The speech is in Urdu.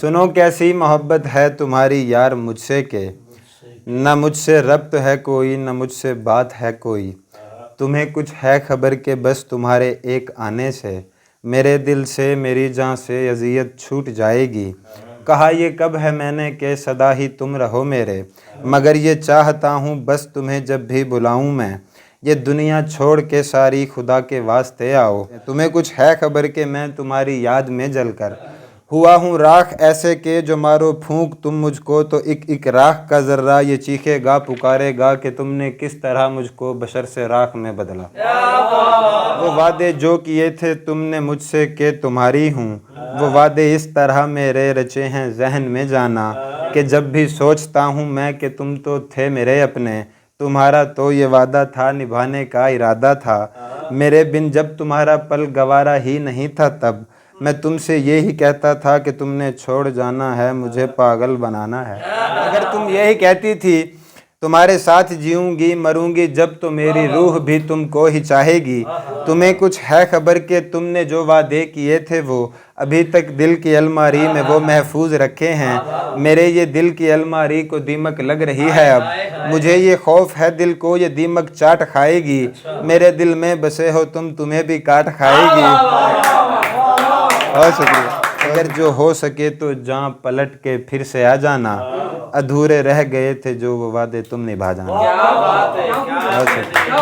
سنو کیسی محبت ہے تمہاری یار مجھ سے کہ نہ مجھ سے ربط ہے کوئی نہ مجھ سے بات ہے کوئی، تمہیں کچھ ہے خبر کہ بس تمہارے ایک آنے سے میرے دل سے میری جان سے اذیت چھوٹ جائے گی۔ کہا یہ کب ہے میں نے کہ سدا ہی تم رہو میرے، مگر یہ چاہتا ہوں بس تمہیں جب بھی بلاؤں میں، یہ دنیا چھوڑ کے ساری خدا کے واسطے آؤ۔ تمہیں کچھ ہے خبر کہ میں تمہاری یاد میں جل کر ہوا ہوں راکھ ایسے کہ جو مارو پھونک تم مجھ کو تو ایک راکھ کا ذرہ یہ چیخے گا پکارے گا کہ تم نے کس طرح مجھ کو بشر سے راکھ میں بدلا۔ وہ وعدے جو کیے تھے تم نے مجھ سے کہ تمہاری ہوں، وہ وعدے اس طرح میرے رچے ہیں ذہن میں جانا کہ جب بھی سوچتا ہوں میں کہ تم تو تھے میرے اپنے، تمہارا تو یہ وعدہ تھا نبھانے کا ارادہ تھا، میرے بن جب تمہارا پل گوارا ہی نہیں تھا تب میں تم سے یہی کہتا تھا کہ تم نے چھوڑ جانا ہے مجھے پاگل بنانا ہے۔ اگر تم یہی کہتی تھی تمہارے ساتھ جیوں گی مروں گی جب تو میری روح بھی تم کو ہی چاہے گی، تمہیں کچھ ہے خبر کہ تم نے جو وعدے کیے تھے وہ ابھی تک دل کی الماری میں وہ محفوظ رکھے ہیں، میرے یہ دل کی الماری کو دیمک لگ رہی ہے اب، مجھے یہ خوف ہے دل کو یہ دیمک چاٹ کھائے گی، میرے دل میں بسے ہو تم تمہیں بھی کاٹ کھائے گی۔ بہت شکریہ۔ اگر جو ہو سکے تو جاں پلٹ کے پھر سے آ جانا، ادھورے رہ گئے تھے جو وہ وعدے تم نبھا جانا۔ بہت شکریہ۔